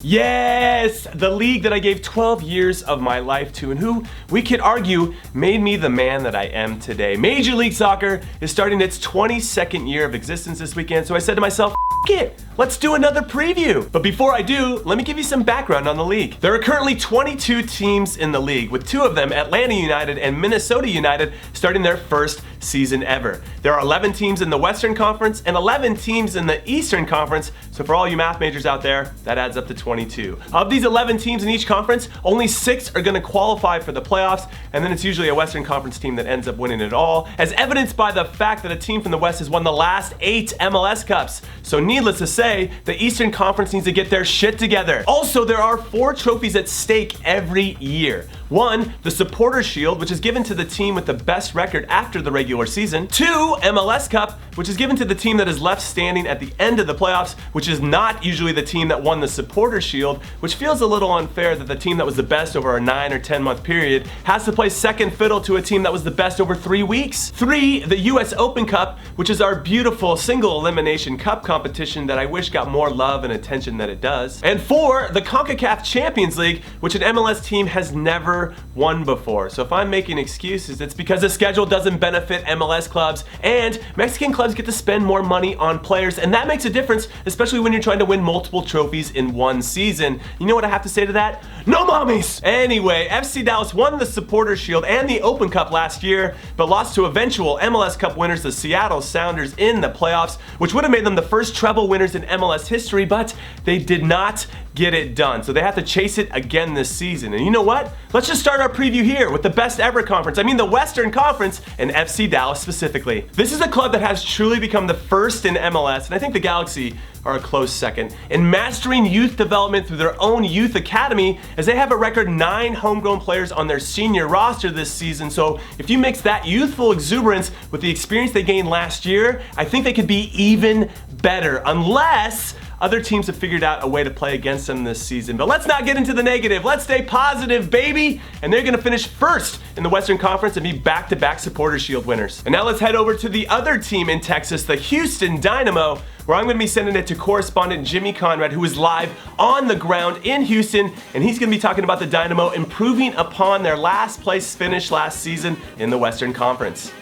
Yes, the league that I gave 12 years of my life to and who, we could argue, made me the man that I am today. Major League Soccer is starting its 22nd year of existence this weekend, so I said to myself, F it, let's do another preview. But before I do, let me give you some background on the league. There are currently 22 teams in the league, with two of them, Atlanta United and Minnesota United, starting their first season ever. There are 11 teams in the Western Conference and 11 teams in the Eastern Conference, so for all you math majors out there, that adds up to 22. Of these 11 teams in each conference, only 6 are going to qualify for the playoffs, and then it's usually a Western Conference team that ends up winning it all, as evidenced by the fact that a team from the West has won the last 8 MLS Cups. So needless to say, the Eastern Conference needs to get their shit together. Also, there are 4 trophies at stake every year. 1, the Supporters Shield, which is given to the team with the best record after the regular season. 2, MLS Cup, which is given to the team that is left standing at the end of the playoffs, which is not usually the team that won the Supporters Shield, which feels a little unfair that the team that was the best over a 9 or 10 month period has to play second fiddle to a team that was the best over 3 weeks. 3, the US Open Cup, which is our beautiful single elimination cup competition that I wish got more love and attention than it does. And 4, the CONCACAF Champions League, which an MLS team has never won before. So if I'm making excuses, it's because the schedule doesn't benefit MLS clubs, and Mexican clubs get to spend more money on players, and that makes a difference, especially when you're trying to win multiple trophies in one season. You know what I have to say to that? No mommies! Anyway, FC Dallas won the Supporters Shield and the Open Cup last year, but lost to eventual MLS Cup winners, the Seattle Sounders, in the playoffs, which would have made them the first treble winners in MLS history, but they did not get it done. So they have to chase it again this season. And you know what? Let's just start our preview here with the best ever conference. I mean the Western Conference, and FC Dallas specifically. This is a club that has truly become the first in MLS, and I think the Galaxy are a close second, in mastering youth development through their own youth academy, as they have a record 9 homegrown players on their senior roster this season. So if you mix that youthful exuberance with the experience they gained last year, I think they could be even better, unless other teams have figured out a way to play against them this season. But let's not get into the negative. Let's stay positive, baby. And they're gonna finish first in the Western Conference and be back-to-back Supporters Shield winners. And now let's head over to the other team in Texas, the Houston Dynamo, where I'm gonna be sending it to correspondent Jimmy Conrad, who is live on the ground in Houston, and he's gonna be talking about the Dynamo improving upon their last place finish last season in the Western Conference.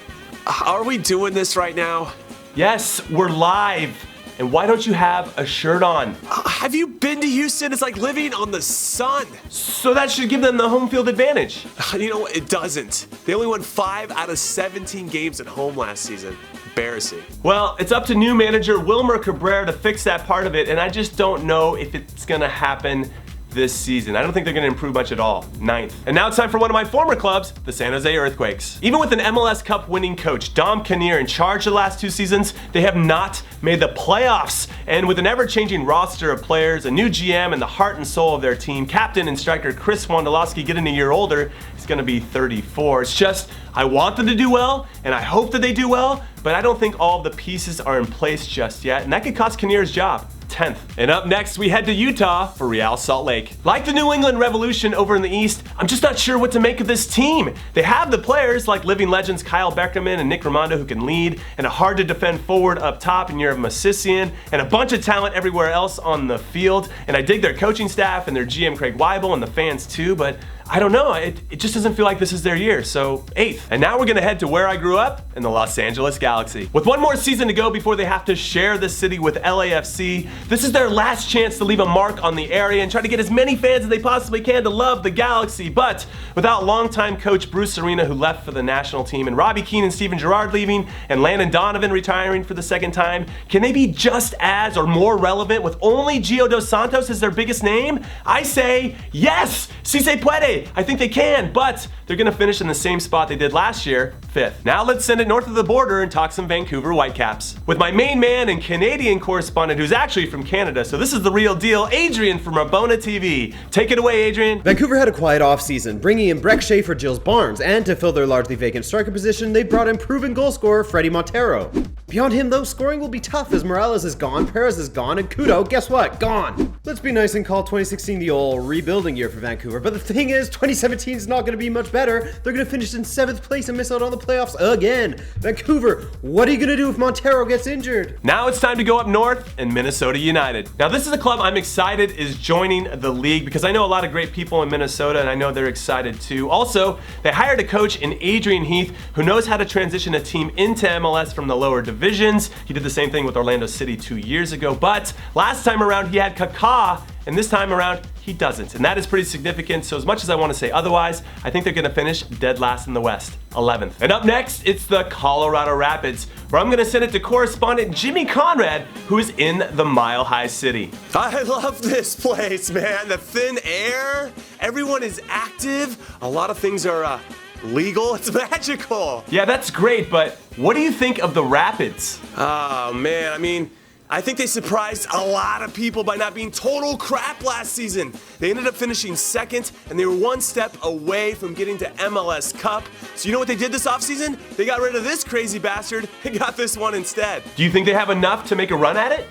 Are we doing this right now? Yes, we're live. And why don't you have a shirt on? Have you been to Houston? It's like living on the sun. So that should give them the home field advantage. You know what? It doesn't. They only won 5 out of 17 games at home last season. Embarrassing. Well, it's up to new manager Wilmer Cabrera to fix that part of it, and I just don't know if it's gonna happen this season. I don't think they're gonna improve much at all. 9th. And now it's time for one of my former clubs, the San Jose Earthquakes. Even with an MLS Cup winning coach, Dom Kinnear, in charge the last 2 seasons, they have not made the playoffs. And with an ever-changing roster of players, a new GM, and the heart and soul of their team, captain and striker Chris Wondolowski getting a year older, he's gonna be 34. It's just, I want them to do well, and I hope that they do well, but I don't think all of the pieces are in place just yet, and that could cost Kinnear's job. 10th. And up next, we head to Utah for Real Salt Lake. Like the New England Revolution over in the East, I'm just not sure what to make of this team. They have the players like living legends Kyle Beckerman and Nick Rimando who can lead, and a hard to defend forward up top in Yerv Masissian, and a bunch of talent everywhere else on the field. And I dig their coaching staff and their GM Craig Weibel and the fans too, but I don't know, it just doesn't feel like this is their year, so 8th. And now we're gonna head to where I grew up, in the Los Angeles Galaxy. With one more season to go before they have to share the city with LAFC, this is their last chance to leave a mark on the area and try to get as many fans as they possibly can to love the Galaxy. But without longtime coach Bruce Arena, who left for the national team, and Robbie Keane and Steven Gerrard leaving, and Landon Donovan retiring for the 2nd time, can they be just as or more relevant with only Gio Dos Santos as their biggest name? I say yes, si se puede. I think they can, but they're gonna finish in the same spot they did last year, 5th. Now let's send it north of the border and talk some Vancouver Whitecaps. With my main man and Canadian correspondent, who's actually from Canada, so this is the real deal, Adrian from Rabona TV. Take it away, Adrian. Vancouver had a quiet offseason, bringing in Breck Shea for Gilles Barnes, and to fill their largely vacant striker position, they brought in proven goal scorer Freddie Montero. Beyond him, though, scoring will be tough as Morales is gone, Perez is gone, and Kudo, guess what? Gone. Let's be nice and call 2016 the old rebuilding year for Vancouver, but the thing is, 2017 is not going to be much better. They're going to finish in 7th place and miss out on the playoffs again. Vancouver, what are you going to do if Montero gets injured? Now it's time to go up north and Minnesota United. Now this is a club I'm excited is joining the league because I know a lot of great people in Minnesota and I know they're excited too. Also, they hired a coach in Adrian Heath who knows how to transition a team into MLS from the lower divisions. He did the same thing with Orlando City 2 years ago, but last time around he had Kaká, and this time around he doesn't, and that is pretty significant. So as much as I want to say otherwise, I think they're going to finish dead last in the West, 11th. And up next, it's the Colorado Rapids, where I'm going to send it to correspondent Jimmy Conrad, who is in the Mile High City. I love this place, man. The thin air, everyone is active, a lot of things are legal. It's magical. Yeah, that's great, but what do you think of the Rapids? Oh, man, I think they surprised a lot of people by not being total crap last season. They ended up finishing second, and they were one step away from getting to MLS Cup. So you know what they did this offseason? They got rid of this crazy bastard and got this one instead. Do you think they have enough to make a run at it?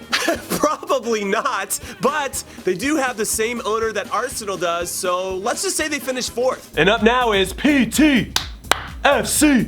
Probably not, but they do have the same owner that Arsenal does, so let's just say they finished 4th. And up now is FC.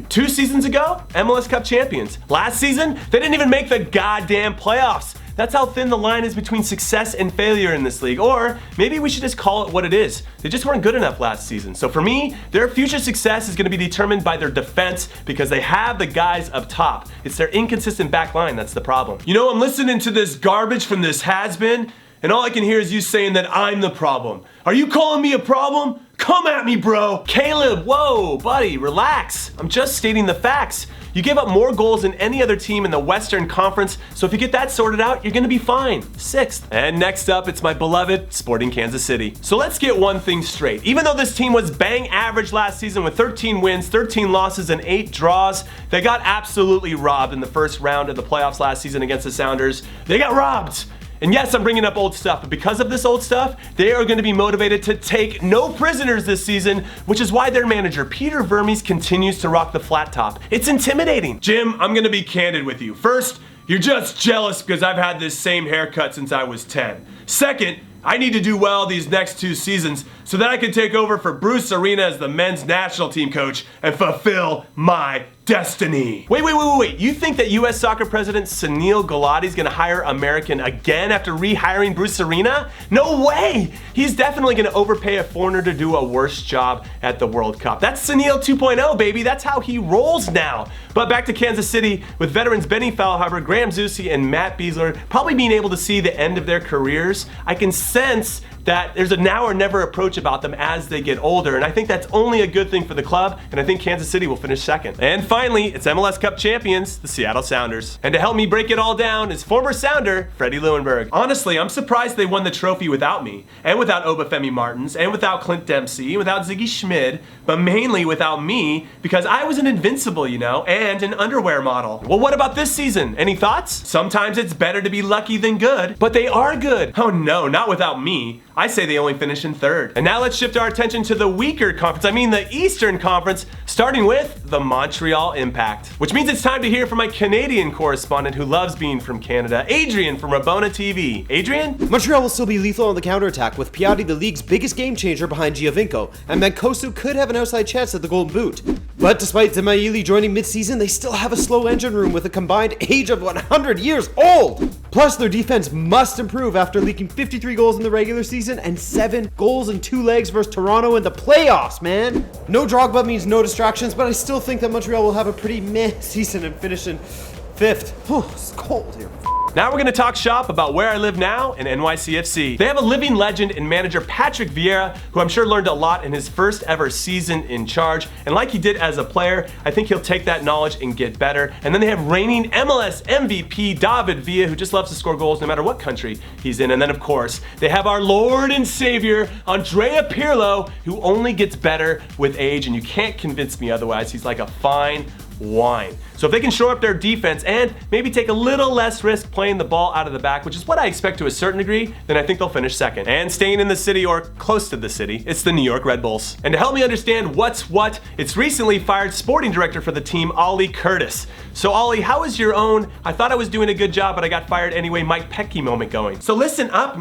2 seasons ago, MLS Cup champions. Last season, they didn't even make the goddamn playoffs. That's how thin the line is between success and failure in this league. Or maybe we should just call it what it is. They just weren't good enough last season. So for me, their future success is going to be determined by their defense because they have the guys up top. It's their inconsistent back line that's the problem. You know, I'm listening to this garbage from this has-been, and all I can hear is you saying that I'm the problem. Are you calling me a problem? Come at me, bro. Caleb, whoa, buddy, relax. I'm just stating the facts. You gave up more goals than any other team in the Western Conference, so if you get that sorted out, you're gonna be fine. 6th. And next up, it's my beloved Sporting Kansas City. So let's get one thing straight. Even though this team was bang average last season with 13 wins, 13 losses, and 8 draws, they got absolutely robbed in the first round of the playoffs last season against the Sounders. They got robbed. And yes, I'm bringing up old stuff, but because of this old stuff, they are going to be motivated to take no prisoners this season, which is why their manager, Peter Vermes, continues to rock the flat top. It's intimidating. Jim, I'm going to be candid with you. First, you're just jealous because I've had this same haircut since I was 10. Second, I need to do well these next 2 seasons so that I can take over for Bruce Arena as the men's national team coach and fulfill my destiny. Wait. You think that U.S. Soccer President Sunil Gulati is gonna hire American again after rehiring Bruce Arena? No way! He's definitely gonna overpay a foreigner to do a worse job at the World Cup. That's Sunil 2.0, baby. That's how he rolls now. But back to Kansas City, with veterans Benny Feilhaber, Graham Zusi, and Matt Besler probably being able to see the end of their careers, I can sense that there's a now or never approach about them as they get older, and I think that's only a good thing for the club, and I think Kansas City will finish second. And finally, it's MLS Cup champions, the Seattle Sounders. And to help me break it all down is former Sounder, Freddie Leuenberg. Honestly, I'm surprised they won the trophy without me, and without Obafemi Martins, and without Clint Dempsey, and without Ziggy Schmid, but mainly without me, because I was an invincible, you know, and an underwear model. Well, what about this season? Any thoughts? Sometimes it's better to be lucky than good, but they are good. Oh no, not without me. I say they only finish in 3rd. And now let's shift our attention to the weaker conference, the Eastern Conference, starting with the Montreal Impact. Which means it's time to hear from my Canadian correspondent who loves being from Canada, Adrian from Rabona TV. Adrian? Montreal will still be lethal on the counterattack with Piatti the league's biggest game changer behind Giovinco, and Mancosu could have an outside chance at the Golden Boot. But despite Demaili joining mid-season, they still have a slow engine room with a combined age of 100 years old! Plus, their defense must improve after leaking 53 goals in the regular season and 7 goals in 2 legs versus Toronto in the playoffs, man! No Drogba means no distractions, but I still think that Montreal will have a pretty meh season and finish in 5th. It's cold here. Now we're gonna talk shop about where I live now in NYCFC. They have a living legend in manager Patrick Vieira, who I'm sure learned a lot in his first ever season in charge. And like he did as a player, I think he'll take that knowledge and get better. And then they have reigning MLS MVP David Villa, who just loves to score goals no matter what country he's in. And then of course, they have our Lord and Savior, Andrea Pirlo, who only gets better with age, and you can't convince me otherwise. He's like a fine wine. So if they can shore up their defense and maybe take a little less risk playing the ball out of the back, which is what I expect to a certain degree, then I think they'll finish second. And staying in the city or close to the city, it's the New York Red Bulls. And to help me understand what's what, it's recently fired sporting director for the team, Ollie Curtis. So Ollie, how is your own, I thought I was doing a good job, but I got fired anyway, Mike Petke moment going? So listen up,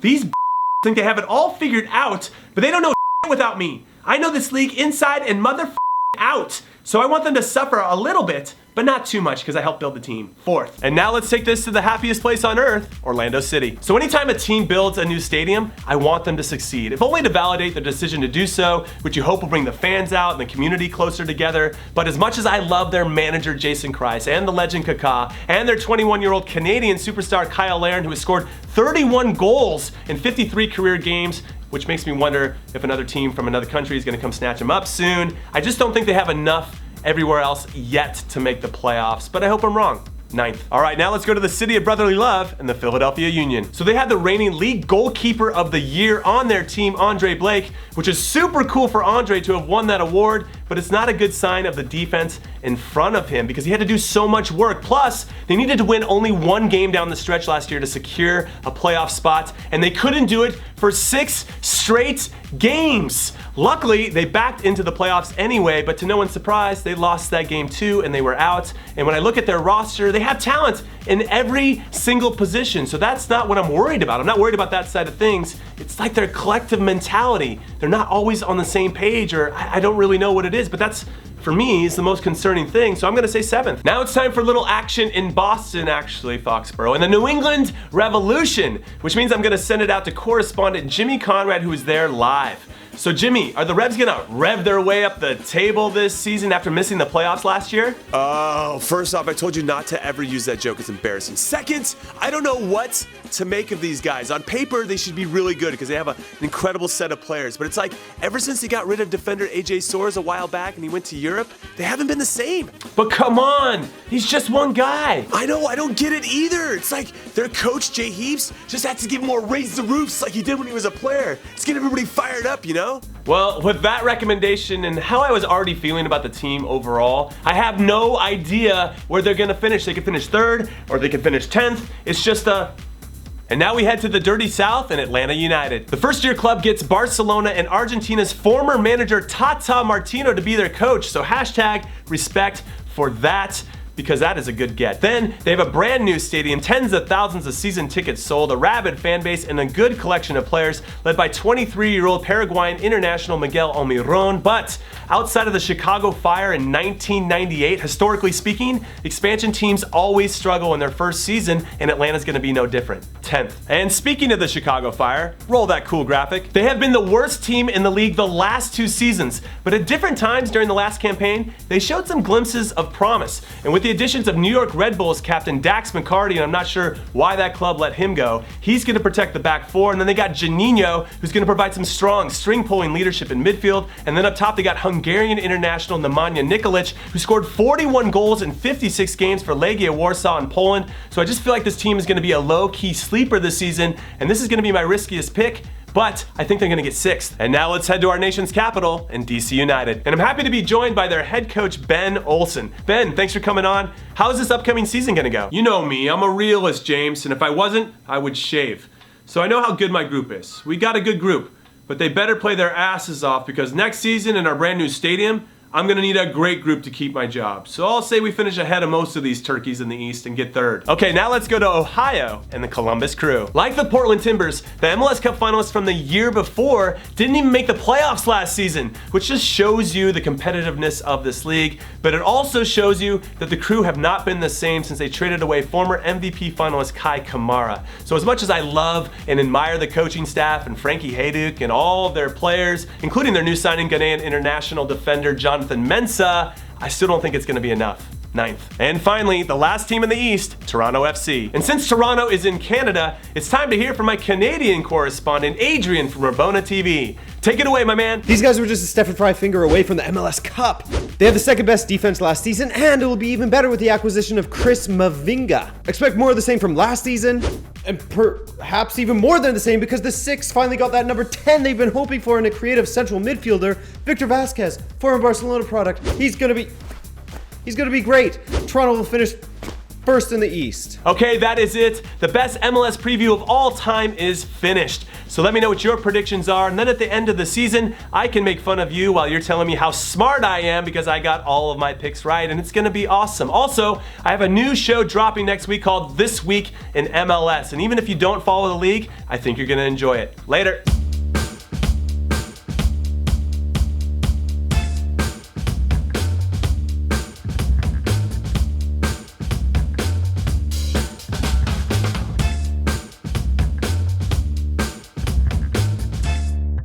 these think they have it all figured out, but they don't know without me. I know this league inside and out. So I want them to suffer a little bit, but not too much because I helped build the team. Fourth. And now let's take this to the happiest place on earth, Orlando City. So anytime a team builds a new stadium, I want them to succeed, if only to validate their decision to do so, which you hope will bring the fans out and the community closer together. But as much as I love their manager, Jason Kreis, and the legend Kaká, and their 21-year-old Canadian superstar Kyle Larin, who has scored 31 goals in 53 career games, which makes me wonder if another team from another country is going to come snatch them up soon. I just don't think they have enough everywhere else yet to make the playoffs, but I hope I'm wrong. Ninth. All right, now let's go to the city of brotherly love and the Philadelphia Union. So they had the reigning league goalkeeper of the year on their team, Andre Blake, which is super cool for Andre to have won that award, but it's not a good sign of the defense in front of him because he had to do so much work. Plus, they needed to win only one game down the stretch last year to secure a playoff spot, and they couldn't do it for 6 straight games. Luckily, they backed into the playoffs anyway, but to no one's surprise, they lost that game too and they were out. And when I look at their roster, they have talent in every single position. So that's not what I'm worried about. I'm not worried about that side of things. It's like their collective mentality. They're not always on the same page, or I don't really know what it is, but that's, for me, is the most concerning thing, so I'm gonna say 7th. Now it's time for a little action in Boston, actually, Foxborough, and the New England Revolution, which means I'm gonna send it out to correspondent Jimmy Conrad, who is there live. So Jimmy, are the Revs gonna rev their way up the table this season after missing the playoffs last year? Oh, first off, I told you not to ever use that joke. It's embarrassing. Second, I don't know what to make of these guys. On paper, they should be really good because they have an incredible set of players. But it's like, ever since they got rid of defender AJ Soares a while back and he went to Europe, they haven't been the same. But come on, he's just one guy. I know, I don't get it either. It's like their coach, Jay Heaps, just had to give more raise the roofs like he did when he was a player. It's getting everybody fired up, you know? Well, with that recommendation and how I was already feeling about the team overall, I have no idea where they're gonna finish. They could finish 3rd or they could finish 10th. It's just a... And now we head to the Dirty South and Atlanta United. The first-year club gets Barcelona and Argentina's former manager Tata Martino to be their coach, so hashtag respect for that, because that is a good get. Then they have a brand new stadium, tens of thousands of season tickets sold, a rabid fan base, and a good collection of players led by 23-year-old Paraguayan international Miguel Almiron. But outside of the Chicago Fire in 1998, historically speaking, expansion teams always struggle in their first season, and Atlanta's gonna be no different. 10th. And speaking of the Chicago Fire, roll that cool graphic. They have been the worst team in the league the last 2 seasons, but at different times during the last campaign, they showed some glimpses of promise. And with the additions of New York Red Bulls captain Dax McCarty, and I'm not sure why that club let him go, he's gonna protect the back 4, and then they got Juninho, who's gonna provide some strong string-pulling leadership in midfield, and then up top they got Hungarian international Nemanja Nikolic, who scored 41 goals in 56 games for Legia Warsaw in Poland. So I just feel like this team is gonna be a low-key sleeper this season, and this is gonna be my riskiest pick, but I think they're gonna get 6th. And now let's head to our nation's capital in DC United. And I'm happy to be joined by their head coach, Ben Olsen. Ben, thanks for coming on. How is this upcoming season gonna go? You know me, I'm a realist, James, and if I wasn't, I would shave. So I know how good my group is. We got a good group, but they better play their asses off because next season in our brand new stadium, I'm gonna need a great group to keep my job. So I'll say we finish ahead of most of these turkeys in the East and get 3rd. Okay, now let's go to Ohio and the Columbus Crew. Like the Portland Timbers, the MLS Cup finalists from the year before didn't even make the playoffs last season, which just shows you the competitiveness of this league, but it also shows you that the Crew have not been the same since they traded away former MVP finalist Kai Kamara. So as much as I love and admire the coaching staff and Frankie Hayduk and all of their players, including their new signing Ghanaian international defender Jonathan Mensah, I still don't think it's gonna be enough. 9th. And finally, the last team in the East, Toronto FC. And since Toronto is in Canada, it's time to hear from my Canadian correspondent, Adrian from Rabona TV. Take it away, my man. These guys were just a Stephen Fry finger away from the MLS Cup. They have the 2nd best defense last season, and it will be even better with the acquisition of Chris Mavinga. Expect more of the same from last season, and perhaps even more than the same because the Six finally got that number 10 they've been hoping for in a creative central midfielder, Victor Vasquez, former Barcelona product. He's gonna be... He's going to be great. Toronto will finish first in the East. Okay, that is it. The best MLS preview of all time is finished. So let me know what your predictions are, and then at the end of the season, I can make fun of you while you're telling me how smart I am because I got all of my picks right, and it's gonna be awesome. Also, I have a new show dropping next week called This Week in MLS, and even if you don't follow the league, I think you're gonna enjoy it. Later.